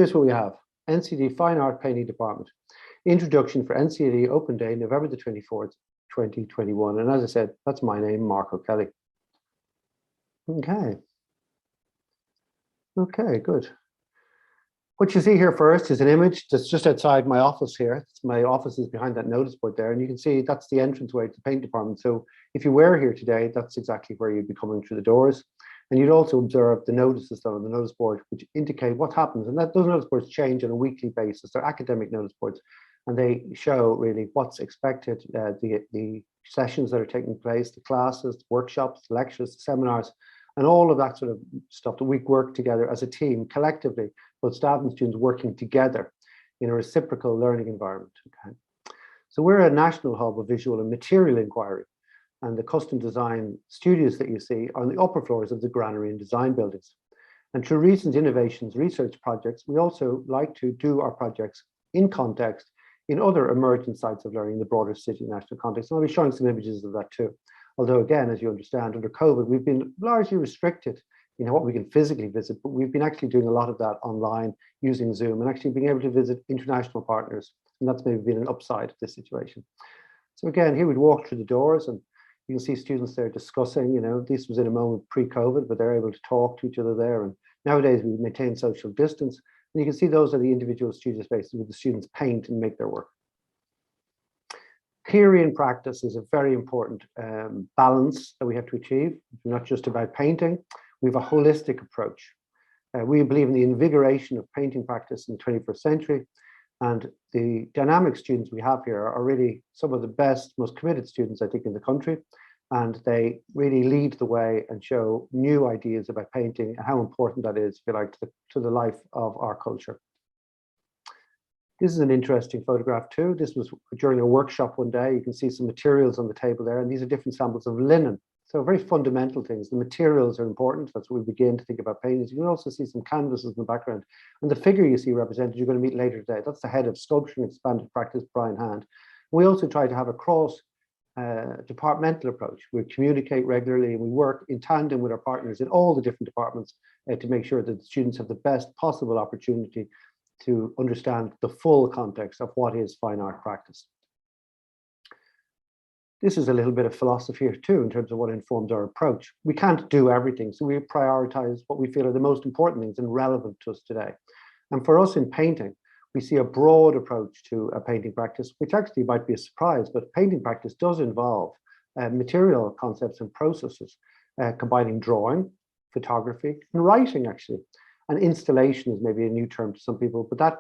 Here's what we have. NCAD Fine Art Painting Department. Introduction for NCAD Open Day, November the 24th, 2021. And as I said, that's my name, Mark O'Kelly. Okay, good. What you see here first is an image that's just outside my office here. My office is behind that notice board there, and you can see that's the entranceway to the paint department. So if you were here today, that's exactly where you'd be coming through the doors. And you'd also observe the notices on the notice board, which indicate what happens. And those notice boards change on a weekly basis. They're academic notice boards, and they show really what's expected, the sessions that are taking place, the classes, the workshops, the lectures, the seminars, and all of that sort of stuff that we work together as a team, collectively, both staff and students working together in a reciprocal learning environment. Okay. So we're a national hub of visual and material inquiry. And the custom design studios that you see are on the upper floors of the granary and design buildings. And through recent innovations research projects, we also like to do our projects in context in other emergent sites of learning in the broader city national context. And I'll be showing some images of that too. Although again, as you understand, under COVID, we've been largely restricted in what we can physically visit, but we've been actually doing a lot of that online using Zoom and actually being able to visit international partners. And that's maybe been an upside of this situation. So again, here we'd walk through the doors and you can see students there discussing, this was in a moment pre-COVID, but they're able to talk to each other there. And nowadays we maintain social distance. And you can see those are the individual studio spaces where the students paint and make their work. Theory and practice is a very important balance that we have to achieve. It's not just about painting. We have a holistic approach. We believe in the invigoration of painting practice in the 21st century. And the dynamic students we have here are really some of the best, most committed students, I think, in the country. And they really lead the way and show new ideas about painting and how important that is, if you like, to the life of our culture. This is an interesting photograph too. This was during a workshop one day. You can see some materials on the table there, and these are different samples of linen. So very fundamental things. The materials are important. That's what we begin to think about paintings. You can also see some canvases in the background. And the figure you see represented, you're going to meet later today. That's the head of sculpture and expanded practice, Brian Hand. We also try to have a cross departmental approach. We communicate regularly and we work in tandem with our partners in all the different departments to make sure that the students have the best possible opportunity to understand the full context of what is fine art practice. This is a little bit of philosophy here too, in terms of what informs our approach. We can't do everything, so we prioritize what we feel are the most important things and relevant to us today. And for us in painting, we see a broad approach to a painting practice, which actually might be a surprise, but painting practice does involve material concepts and processes, combining drawing, photography, and writing actually. And installation is maybe a new term to some people, but that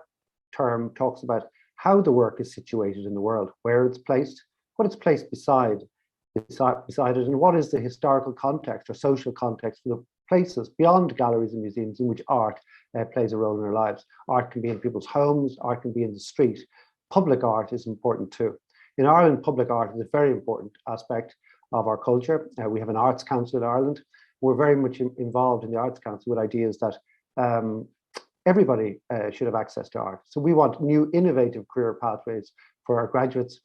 term talks about how the work is situated in the world, where it's placed, what it's placed beside it, and what is the historical context or social context for the places beyond galleries and museums in which art plays a role in our lives. Art can be in people's homes, art can be in the street. Public art is important too. In Ireland, public art is a very important aspect of our culture. We have an Arts Council in Ireland. We're very much involved in the Arts Council with ideas that everybody should have access to art. So we want new innovative career pathways for our graduates.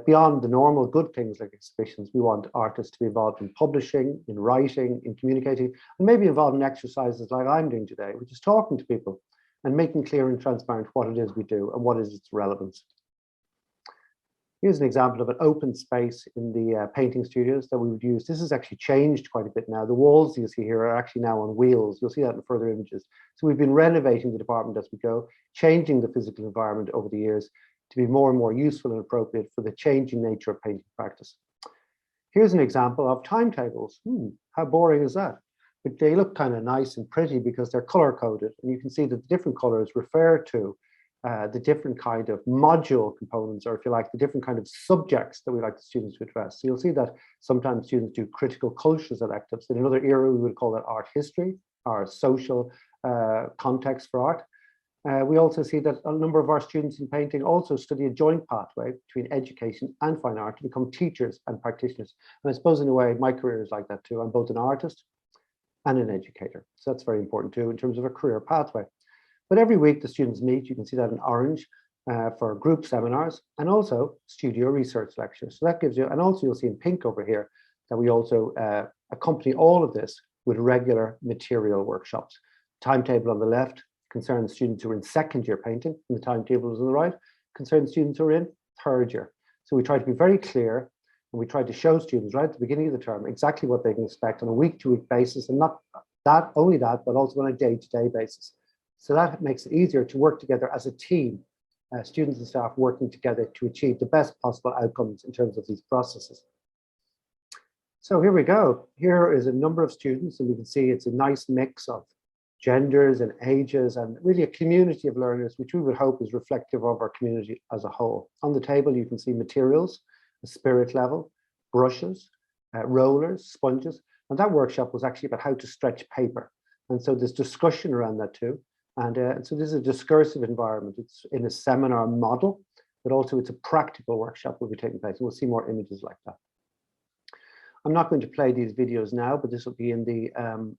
Beyond the normal good things like exhibitions, we want artists to be involved in publishing, in writing, in communicating, and maybe involved in exercises like I'm doing today, which is talking to people and making clear and transparent what it is we do and what is its relevance. Here's an example of an open space in the painting studios that we would use. This has actually changed quite a bit now. The walls you see here are actually now on wheels. You'll see that in further images. So we've been renovating the department as we go, changing the physical environment over the years to be more and more useful and appropriate for the changing nature of painting practice. Here's an example of timetables. How boring is that? But they look kind of nice and pretty because they're color coded. And you can see that the different colors refer to the different kind of module components, or if you like, the different kind of subjects that we like the students to address. So you'll see that sometimes students do critical cultures electives. In another era, we would call that art history, or social context for art. We also see that a number of our students in painting also study a joint pathway between education and fine art to become teachers and practitioners. And I suppose in a way, my career is like that too. I'm both an artist and an educator. So that's very important too in terms of a career pathway. But every week the students meet, you can see that in orange for group seminars and also studio research lectures. So that gives you, and also you'll see in pink over here that we also accompany all of this with regular material workshops. Timetable on the left, concern students who are in second year painting, and the timetable is on the right, concern students who are in third year. So we try to be very clear, and we try to show students right at the beginning of the term exactly what they can expect on a week-to-week basis, and not only that, but also on a day-to-day basis. So that makes it easier to work together as a team, students and staff working together to achieve the best possible outcomes in terms of these processes. So here we go. Here is a number of students, and we can see it's a nice mix of genders and ages, and really a community of learners, which we would hope is reflective of our community as a whole. On the table, you can see materials, a spirit level, brushes, rollers, sponges, and that workshop was actually about how to stretch paper. And so there's discussion around that too. And so this is a discursive environment. It's in a seminar model, but also it's a practical workshop will be taking place. And we'll see more images like that. I'm not going to play these videos now, but this will be in the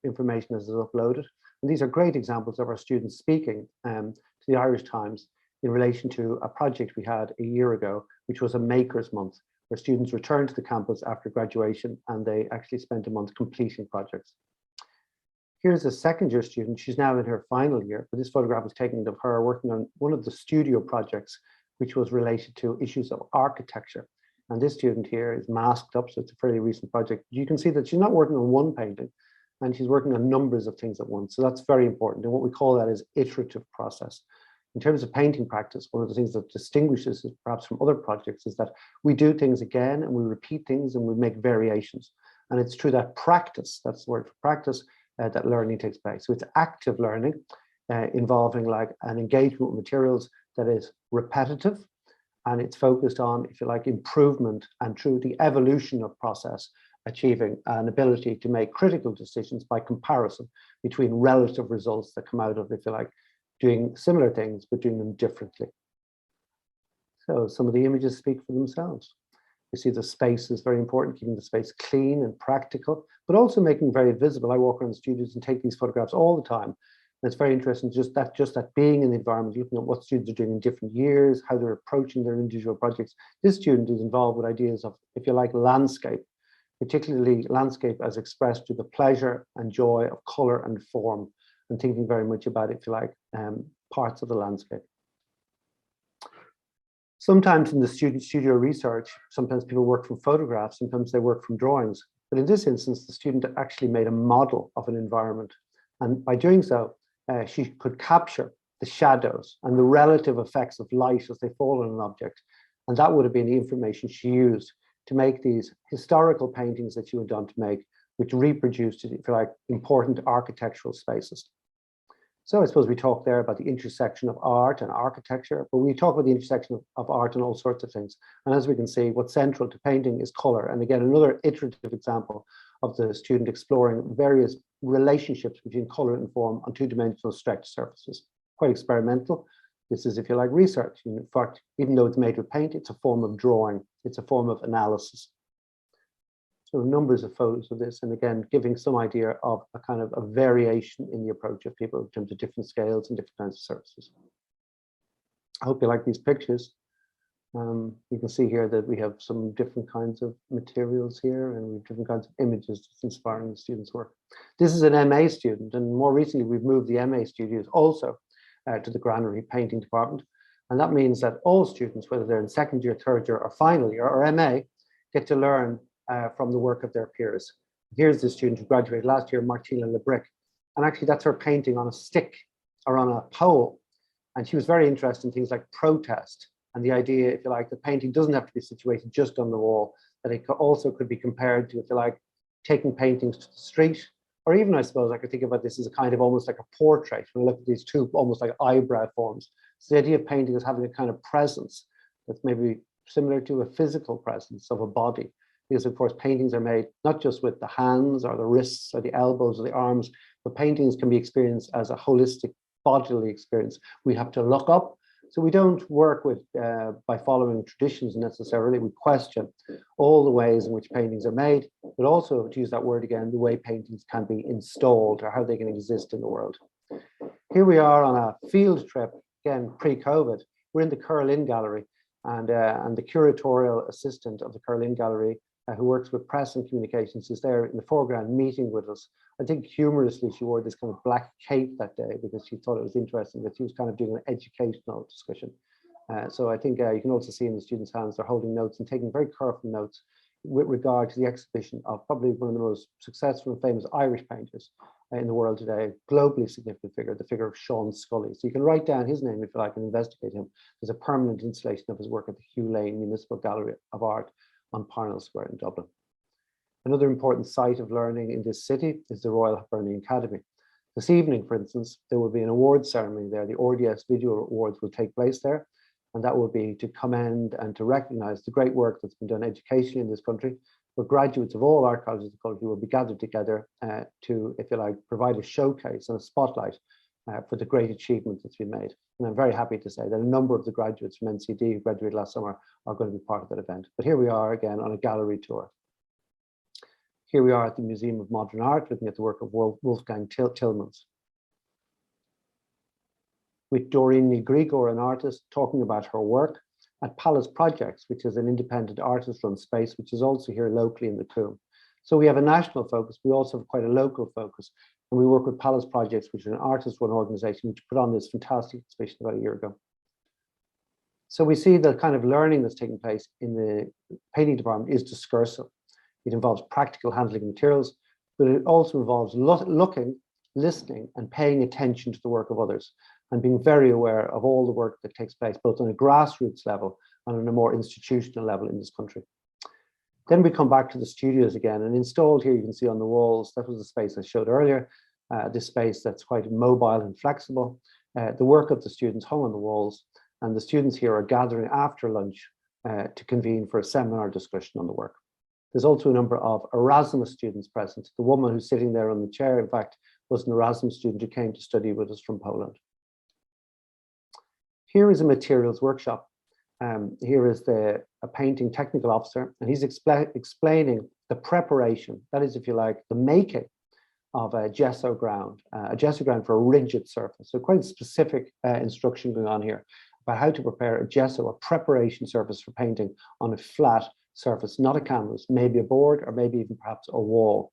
information as it's uploaded. And these are great examples of our students speaking to the Irish Times in relation to a project we had a year ago, which was a Makers Month, where students returned to the campus after graduation and they actually spent a month completing projects. Here's a second year student. She's now in her final year, but this photograph was taken of her working on one of the studio projects, which was related to issues of architecture. And this student here is masked up, so it's a fairly recent project. You can see that she's not working on one painting, and she's working on numbers of things at once. So that's very important. And what we call that is iterative process. In terms of painting practice, one of the things that distinguishes us perhaps from other projects is that we do things again and we repeat things and we make variations. And it's through that practice, that's the word for practice, that learning takes place. So it's active learning involving like an engagement with materials that is repetitive, and it's focused on, if you like, improvement and through the evolution of process, achieving an ability to make critical decisions by comparison between relative results that come out of, if you like, doing similar things, but doing them differently. So some of the images speak for themselves. You see the space is very important, keeping the space clean and practical, but also making very visible. I walk around the studios and take these photographs all the time. And it's very interesting, just that being in the environment, looking at what students are doing in different years, how they're approaching their individual projects. This student is involved with ideas of, if you like, landscape, particularly landscape as expressed through the pleasure and joy of color and form, and thinking very much about, if you like, parts of the landscape. Sometimes in the studio research, sometimes people work from photographs, sometimes they work from drawings. But in this instance, the student actually made a model of an environment. And by doing so, she could capture the shadows and the relative effects of light as they fall on an object. And that would have been the information she used to make these historical paintings that she went on to make, which reproduced, if you like, important architectural spaces. So I suppose we talk there about the intersection of art and architecture, but we talk about the intersection of art and all sorts of things. And as we can see, what's central to painting is color. And again, another iterative example of the student exploring various relationships between color and form on two-dimensional stretched surfaces. Quite experimental. This is, if you like, research. In fact, even though it's made with paint, it's a form of drawing. It's a form of analysis. So numbers of photos of this, and again, giving some idea of a kind of a variation in the approach of people in terms of different scales and different kinds of surfaces. I hope you like these pictures. You can see here that we have some different kinds of materials here, and we have different kinds of images that's inspiring the students' work. This is an MA student, and more recently we've moved the MA studios also to the granary painting department. And that means that all students, whether they're in second year, third year, or final year, or MA, get to learn from the work of their peers. Here's the student who graduated last year, Martina Lebrick. And actually that's her painting on a stick or on a pole. And she was very interested in things like protest and the idea, if you like, the painting doesn't have to be situated just on the wall, that it also could be compared to, if you like, taking paintings to the street, or even, I suppose, I could think about this as a kind of almost like a portrait. When I look at these two almost like eyebrow forms. So the idea of painting is having a kind of presence that's maybe similar to a physical presence of a body. Because of course, paintings are made not just with the hands or the wrists or the elbows or the arms, but paintings can be experienced as a holistic bodily experience. We have to look up. So we don't work with by following traditions necessarily. We question all the ways in which paintings are made, but also, to use that word again, the way paintings can be installed or how they can exist in the world. Here we are on a field trip, again, pre-COVID. We're in the Curlin Gallery, and the curatorial assistant of the Curlin Gallery who works with press and communications, is there in the foreground meeting with us. I think humorously she wore this kind of black cape that day because she thought it was interesting that she was kind of doing an educational discussion. So I think you can also see in the students' hands, they're holding notes and taking very careful notes with regard to the exhibition of probably one of the most successful and famous Irish painters in the world today, globally significant figure, the figure of Sean Scully. So you can write down his name if you like and investigate him. There's a permanent installation of his work at the Hugh Lane Municipal Gallery of Art on Parnell Square in Dublin. Another important site of learning in this city is the Royal Hibernian Academy. This evening, for instance, there will be an awards ceremony there. The RDS Video Awards will take place there, and that will be to commend and to recognize the great work that's been done educationally in this country, where graduates of all art colleges of the country will be gathered together to, if you like, provide a showcase and a spotlight for the great achievement that's been made. And I'm very happy to say that a number of the graduates from NCAD who graduated last summer are going to be part of that event. But here we are again on a gallery tour. Here we are at the Museum of Modern Art, looking at the work of Wolfgang Tillmans. With Doreen Grigor, an artist, talking about her work at Palace Projects, which is an independent artist-run space, which is also here locally in the Coombe. So we have a national focus, we also have quite a local focus. And we work with Palace Projects, which is an artist-run organization which put on this fantastic exhibition about a year ago. So we see the kind of learning that's taking place in the painting department is discursive. It involves practical handling of materials, but it also involves looking, listening, and paying attention to the work of others, and being very aware of all the work that takes place, both on a grassroots level and on a more institutional level in this country. Then we come back to the studios again, and installed here, you can see on the walls, that was the space I showed earlier, this space that's quite mobile and flexible. The work of the students hung on the walls, and the students here are gathering after lunch to convene for a seminar discussion on the work. There's also a number of Erasmus students present. The woman who's sitting there on the chair, in fact, was an Erasmus student who came to study with us from Poland. Here is a materials workshop. Here is a painting technical officer, and he's explaining the preparation, that is, if you like, the making of a gesso ground for a rigid surface. So quite specific instruction going on here about how to prepare a gesso, a preparation surface for painting on a flat surface, not a canvas, maybe a board, or maybe even perhaps a wall.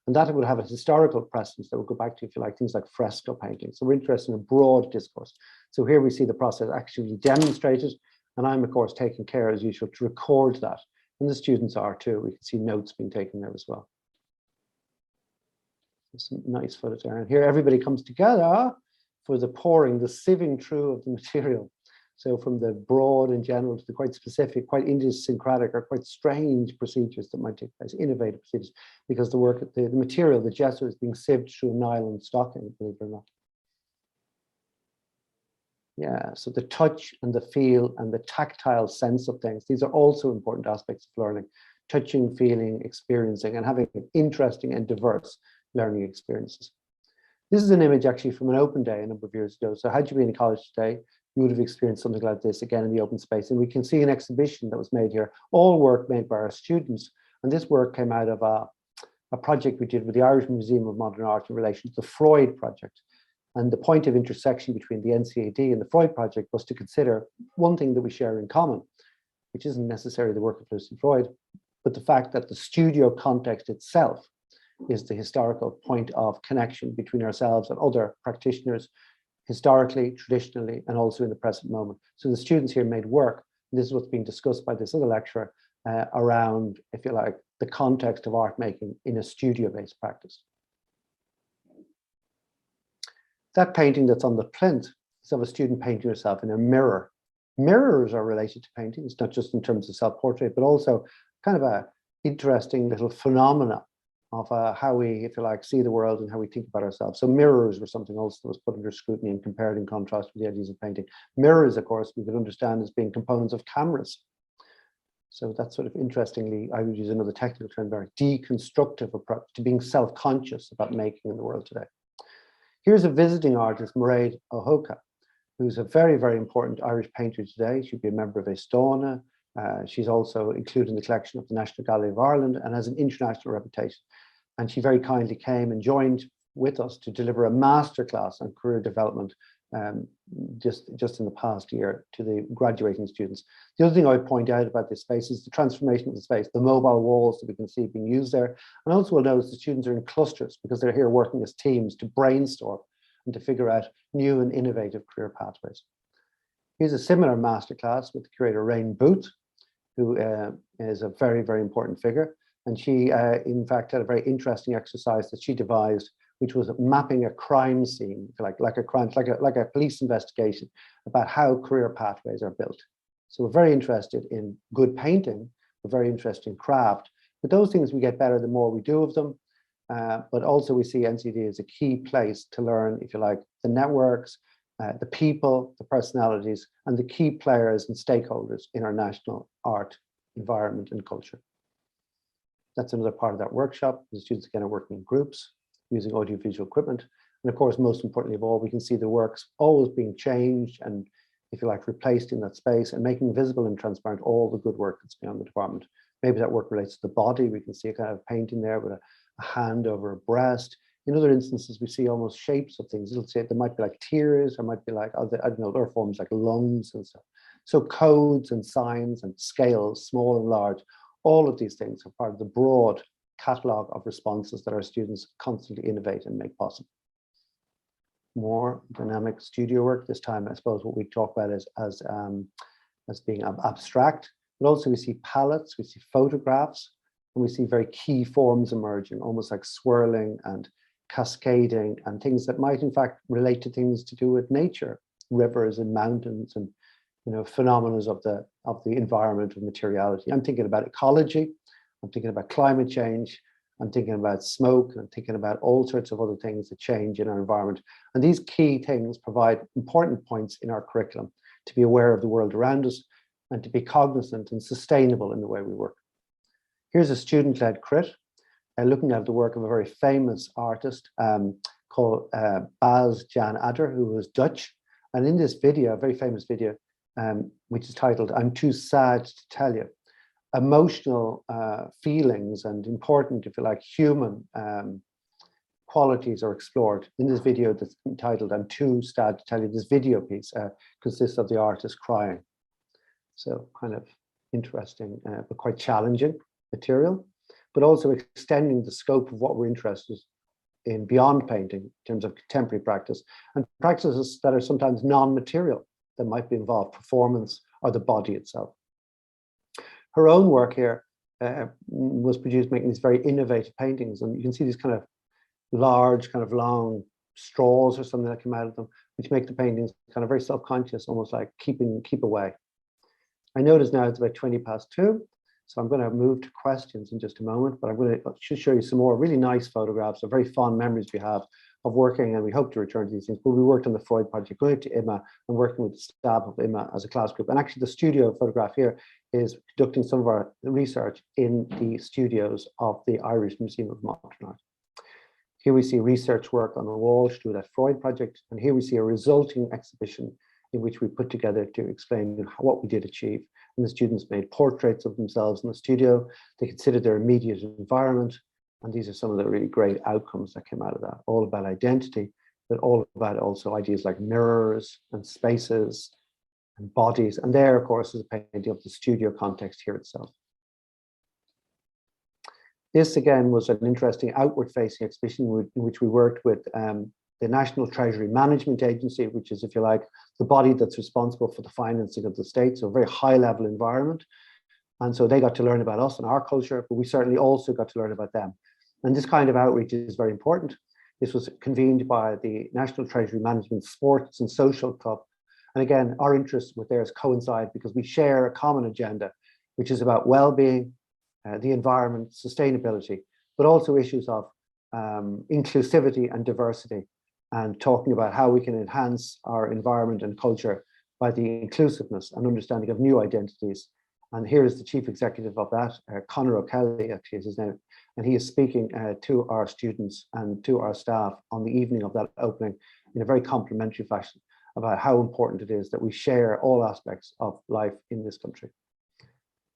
And that would have a historical precedence that would go back to, if you like, things like fresco painting. So we're interested in a broad discourse. So here we see the process actually demonstrated, and I'm, of course, taking care, as usual, to record that. And the students are too. We can see notes being taken there as well. There's some nice footage there. And here everybody comes together for the pouring, the sieving through of the material. So from the broad in general to the quite specific, quite idiosyncratic or quite strange procedures that might take place, innovative procedures, because the work, the material, the gesso is being sieved through a nylon stocking, believe it or not. Yeah, so the touch and the feel and the tactile sense of things, these are also important aspects of learning. Touching, feeling, experiencing, and having interesting and diverse learning experiences. This is an image actually from an open day a number of years ago. So had you been in college today, you would have experienced something like this again in the open space. And we can see an exhibition that was made here, all work made by our students. And this work came out of a project we did with the Irish Museum of Modern Art in relation to the Freud project. And the point of intersection between the NCAD and the Freud project was to consider one thing that we share in common, which isn't necessarily the work of Lucian Freud, but the fact that the studio context itself is the historical point of connection between ourselves and other practitioners, historically, traditionally, and also in the present moment. So the students here made work, and this is what's being discussed by this other lecturer around, if you like, the context of art making in a studio-based practice. That painting that's on the plinth is of a student painting herself in a mirror. Mirrors are related to painting. It's not just in terms of self-portrait, but also kind of a interesting little phenomena of how we, if you like, see the world and how we think about ourselves. So mirrors were something else that was put under scrutiny and compared in contrast with the ideas of painting. Mirrors, of course, we could understand as being components of cameras. So that's sort of interestingly, I would use another technical term, very deconstructive approach to being self-conscious about making in the world today. Here's a visiting artist, Mairead O'Hoka, who's a very, very important Irish painter today. She'd be a member of Estonia. She's also included in the collection of the National Gallery of Ireland and has an international reputation. And she very kindly came and joined with us to deliver a masterclass on career development just in the past year to the graduating students. The other thing I would point out about this space is the transformation of the space, the mobile walls that we can see being used there. And also we'll notice the students are in clusters because they're here working as teams to brainstorm and to figure out new and innovative career pathways. Here's a similar masterclass with the curator Rain Booth, who is a very, very important figure. And she, in fact, had a very interesting exercise that she devised, which was mapping a crime scene, like a police investigation about how career pathways are built. So we're very interested in good painting, we're very interested in craft, but those things we get better the more we do of them. But also we see NCD as a key place to learn, if you like, the networks, the people, the personalities, and the key players and stakeholders in our national art, environment, and culture. That's another part of that workshop. The students again are working in groups, using audiovisual equipment. And of course, most importantly of all, we can see the works always being changed and, if you like, replaced in that space and making visible and transparent all the good work that's beyond the department. Maybe that work relates to the body. We can see a kind of painting there with a hand over a breast. In other instances, we see almost shapes of things. It'll say there might be like tears, there might be like other, I don't know, other forms like lungs and stuff. So codes and signs and scales, small and large, all of these things are part of the broad catalogue of responses that our students constantly innovate and make possible. More dynamic studio work. This time, I suppose what we talk about is as being abstract, but also we see palettes, we see photographs, and we see very key forms emerging, almost like swirling and cascading and things that might in fact relate to things to do with nature, rivers and mountains and phenomena of the environment, of materiality. I'm thinking about ecology, I'm thinking about climate change, I'm thinking about smoke, I'm thinking about all sorts of other things that change in our environment. And these key things provide important points in our curriculum to be aware of the world around us and to be cognizant and sustainable in the way we work. Here's a student-led crit, looking at the work of a very famous artist called Bas Jan Adder, who was Dutch. And in this video, a very famous video, which is titled, "I'm Too Sad to Tell You," emotional feelings and important, if you like, human qualities are explored in this video that's entitled, "I'm Too Sad to Tell You." This video piece consists of the artist crying. So kind of interesting, but quite challenging material, but also extending the scope of what we're interested in beyond painting in terms of contemporary practice and practices that are sometimes non-material that might be involved, performance or the body itself. Her own work here was produced making these very innovative paintings, and you can see these kind of large, kind of long straws or something that come out of them, which make the paintings kind of very self-conscious, almost like keep away. I notice now it's about 2:20, so I'm going to move to questions in just a moment, but I'm going to show you some more really nice photographs of very fond memories we have of working, and we hope to return to these things, but we worked on the Freud project, going to IMA and working with the staff of IMA as a class group. And actually the studio photograph here is conducting some of our research in the studios of the Irish Museum of Modern Art. Here we see research work on the wall to do that Freud project, and here we see a resulting exhibition in which we put together to explain what we did achieve. And the students made portraits of themselves in the studio. They considered their immediate environment. And these are some of the really great outcomes that came out of that, all about identity, but all about also ideas like mirrors and spaces and bodies. And there, of course, is a painting of the studio context here itself. This, again, was an interesting outward-facing exhibition in which we worked with the National Treasury Management Agency, which is, if you like, the body that's responsible for the financing of the state, so a very high-level environment. And so they got to learn about us and our culture, but we certainly also got to learn about them. And this kind of outreach is very important. This was convened by the National Treasury Management Sports and Social Club. And again, our interests with theirs coincide because we share a common agenda, which is about well-being, the environment, sustainability, but also issues of inclusivity and diversity, and talking about how we can enhance our environment and culture by the inclusiveness and understanding of new identities. And here is the chief executive of that, Conor O'Kelly, actually is his name, and he is speaking to our students and to our staff on the evening of that opening in a very complimentary fashion about how important it is that we share all aspects of life in this country.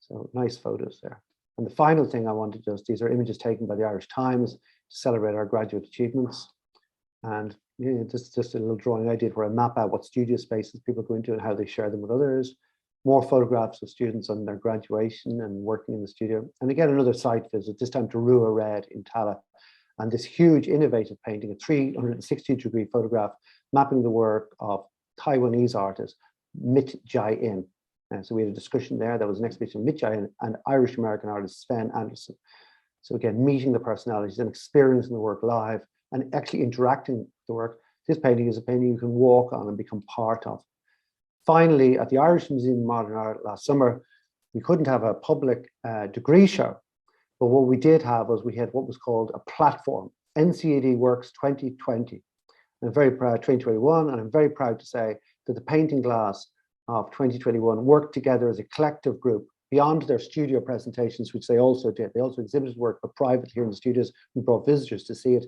So nice photos there. And the final thing I want to just, these are images taken by the Irish Times to celebrate our graduate achievements. And just a little drawing I did where I map out what studio spaces people go into and how they share them with others. More photographs of students on their graduation and working in the studio. And again, another site visit, this time to Rua Red in Tala. And this huge innovative painting, a 360-degree photograph mapping the work of Taiwanese artist Mit Jae-in. And so we had a discussion there. That was an exhibition of Mit Jae-in and Irish-American artist Sven Anderson. So again, meeting the personalities and experiencing the work live and actually interacting with the work. This painting is a painting you can walk on and become part of. Finally, at the Irish Museum of Modern Art last summer, we couldn't have a public degree show, but what we did have was we had what was called a platform, NCAD Works 2020. I'm very proud, 2021, and I'm very proud to say that the painting class of 2021 worked together as a collective group beyond their studio presentations, which they also did. They also exhibited work, but privately here in the studios. We brought visitors to see it.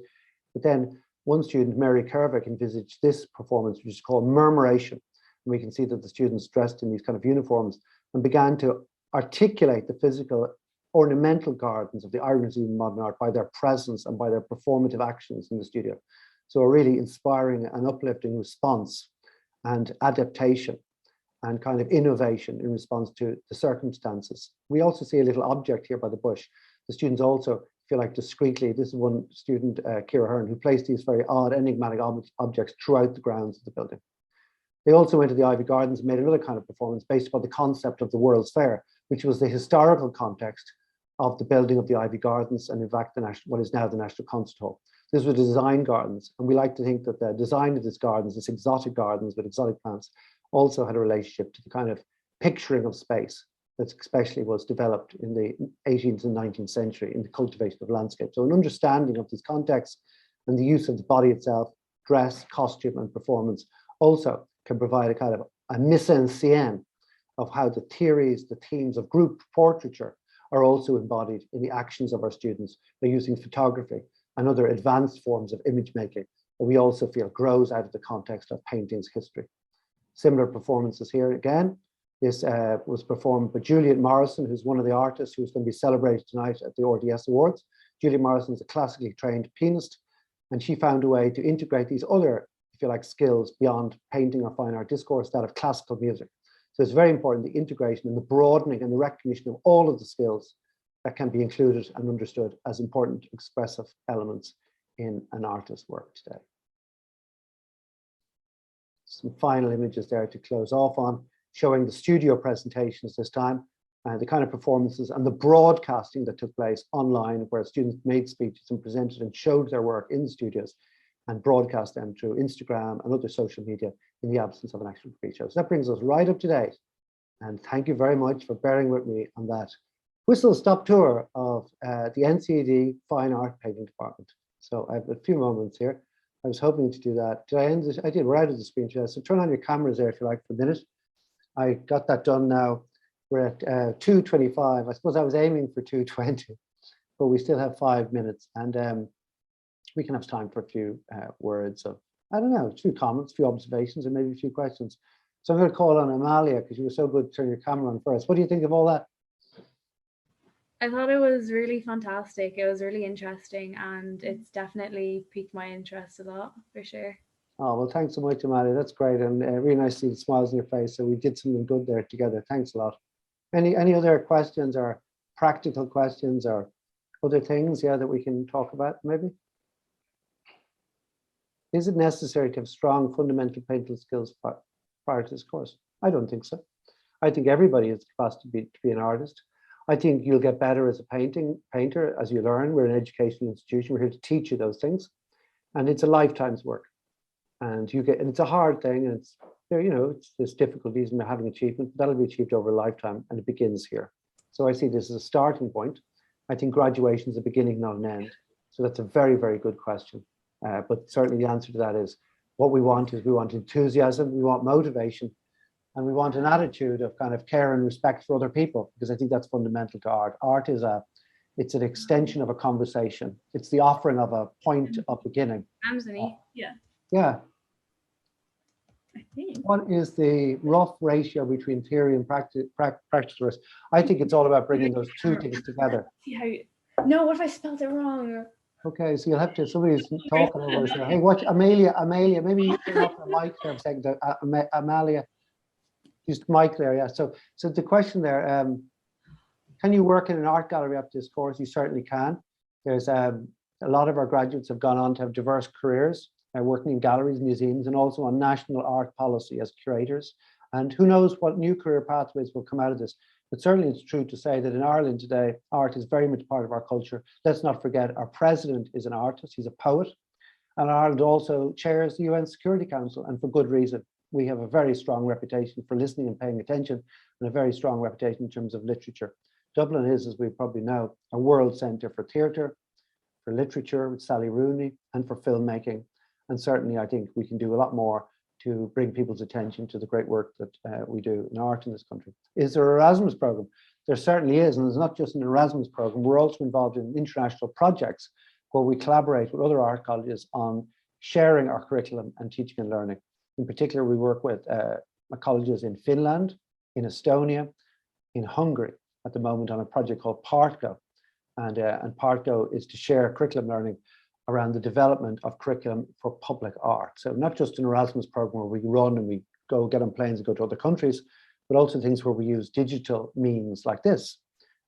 But then one student, Mary Kervick, envisaged this performance, which is called Murmuration. And we can see that the students dressed in these kind of uniforms and began to articulate the physical ornamental gardens of the Irish Museum of Modern Art by their presence and by their performative actions in the studio. So a really inspiring and uplifting response and adaptation and kind of innovation in response to the circumstances. We also see a little object here by the bush. The students also feel like discreetly, this is one student, Kira Hearn, who placed these very odd enigmatic objects throughout the grounds of the building. They also went to the Ivy Gardens and made another kind of performance based upon the concept of the World's Fair, which was the historical context of the building of the Ivy Gardens and in fact what is now the National Concert Hall. These were design gardens, and we like to think that the design of these gardens, this exotic gardens with exotic plants, also had a relationship to the kind of picturing of space that especially was developed in the 18th and 19th century in the cultivation of landscape. So an understanding of these contexts and the use of the body itself, dress, costume, and performance also can provide a kind of a mise en scène of how the theories, the themes of group portraiture are also embodied in the actions of our students by using photography and other advanced forms of image making that we also feel grows out of the context of painting's history. Similar performances here again. This was performed by Juliet Morrison, who's one of the artists who's going to be celebrated tonight at the RDS Awards. Juliet Morrison is a classically trained pianist, and she found a way to integrate these other, if you like, skills beyond painting or fine art discourse, that of classical music. So it's very important, the integration and the broadening and the recognition of all of the skills that can be included and understood as important expressive elements in an artist's work today. Some final images there to close off on, showing the studio presentations this time, the kind of performances and the broadcasting that took place online, where students made speeches and presented and showed their work in the studios and broadcast them through Instagram and other social media in the absence of an actual degree show. So that brings us right up to date. And thank you very much for bearing with me on that whistle-stop tour of the NCAD Fine Art Painting Department. So I have a few moments here. I was hoping to do that. Did I end this? I did. We're out of the screen share. So turn on your cameras there if you like for a minute. I got that done now. We're at 2:25. I suppose I was aiming for 2:20, but we still have 5 minutes, and we can have time for a few words of, I don't know, a few comments, a few observations, and maybe a few questions. So I'm going to call on Amalia because you were so good to turn your camera on first. What do you think of all that? I thought it was really fantastic. It was really interesting, and it's definitely piqued my interest a lot, for sure. Oh, well, thanks so much, Amalia. That's great. And really nice to see the smiles on your face. So we did something good there together. Thanks a lot. Any other questions or practical questions or other things, yeah, that we can talk about maybe? Is it necessary to have strong fundamental painting skills prior to this course? I don't think so. I think everybody has the capacity to be an artist. I think you'll get better as a painter as you learn. We're an educational institution. We're here to teach you those things. And it's a lifetime's work. And it's a hard thing, and it's, you know, there's difficulties in having achievement. That'll be achieved over a lifetime, and it begins here. So I see this as a starting point. I think graduation is a beginning, not an end. So that's a very, very good question. But certainly the answer to that is what we want enthusiasm, we want motivation, and we want an attitude of kind of care and respect for other people, because I think that's fundamental to art. Art is it's an extension of a conversation. It's the offering of a point of beginning. Anthony, yeah. Yeah. I think. What is the rough ratio between theory and practice? I think it's all about bringing those two things together. See how? No, what if I spelled it wrong? Okay, so you'll have to, somebody's talking over us. Hey, watch, Amelia, maybe you turn off the mic there for a second. Amalia, just mic there, yeah. So the question there, can you work in an art gallery after this course? You certainly can. There's a lot of our graduates have gone on to have diverse careers, working in galleries, museums, and also on national art policy as curators. And who knows what new career pathways will come out of this. But certainly it's true to say that in Ireland today, art is very much part of our culture. Let's not forget our president is an artist, he's a poet. And Ireland also chairs the UN Security Council, and for good reason. We have a very strong reputation for listening and paying attention, and a very strong reputation in terms of literature. Dublin is, as we probably know, a world centre for theatre, for literature with Sally Rooney, and for filmmaking. And certainly I think we can do a lot more to bring people's attention to the great work that we do in art in this country. Is there an Erasmus program? There certainly is, and there's not just an Erasmus program. We're also involved in international projects where we collaborate with other art colleges on sharing our curriculum and teaching and learning. In particular, we work with colleges in Finland, in Estonia, in Hungary at the moment on a project called Partgo. And Partgo is to share curriculum learning around the development of curriculum for public art. So not just an Erasmus program where we run and we go get on planes and go to other countries, but also things where we use digital means like this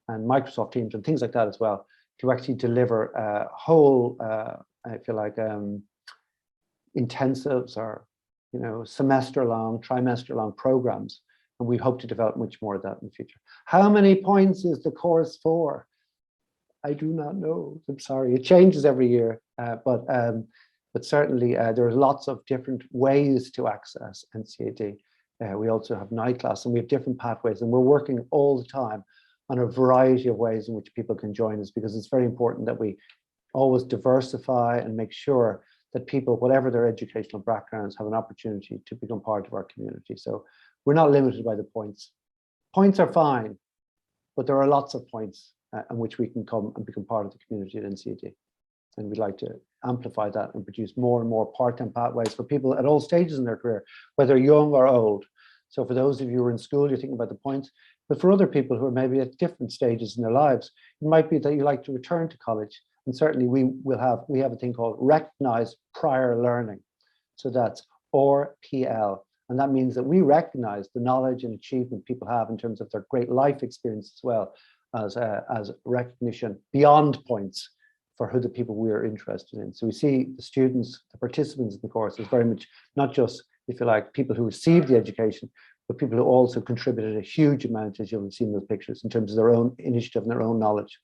and Microsoft Teams and things like that as well to actually deliver whole, I feel like, intensives or semester-long, trimester-long programs. And we hope to develop much more of that in the future. How many points is the course for? I do not know. I'm sorry. It changes every year, but certainly there are lots of different ways to access NCAD. We also have night class, and we have different pathways, and we're working all the time on a variety of ways in which people can join us, because it's very important that we always diversify and make sure that people, whatever their educational backgrounds, have an opportunity to become part of our community. So we're not limited by the points. Points are fine, but there are lots of points in which we can come and become part of the community at NCAD. And we'd like to amplify that and produce more and more part-time pathways for people at all stages in their career, whether young or old. So for those of you who are in school, you're thinking about the points, but for other people who are maybe at different stages in their lives, it might be that you like to return to college. And certainly we have a thing called recognized prior learning. So that's RPL. And that means that we recognize the knowledge and achievement people have in terms of their great life experience, as well as recognition beyond points for who the people we are interested in. So we see the students, the participants in the course as very much not just, if you like, people who receive the education, but people who also contributed a huge amount, as you'll have seen in those pictures, in terms of their own initiative and their own knowledge.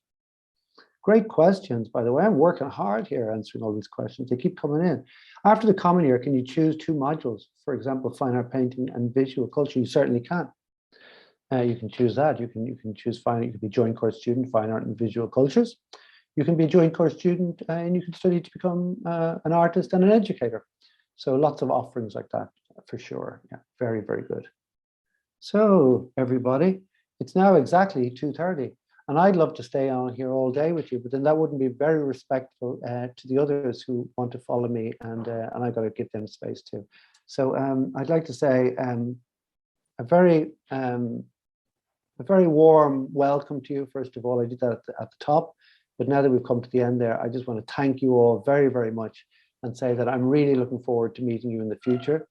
Great questions, by the way. I'm working hard here answering all these questions. They keep coming in. After the common year, can you choose 2 modules? For example, fine art painting and visual culture. You certainly can. You can choose that. You can choose fine. You can be joint course student, fine art and visual cultures. You can be a joint course student and you can study to become an artist and an educator. So lots of offerings like that for sure. Yeah, very, very good. So everybody, it's now exactly 2:30. And I'd love to stay on here all day with you, but then that wouldn't be very respectful to the others who want to follow me, and I got to give them space too. So I'd like to say a very warm welcome to you. First of all, I did that at the top, but now that we've come to the end there, I just want to thank you all very, very much and say that I'm really looking forward to meeting you in the future.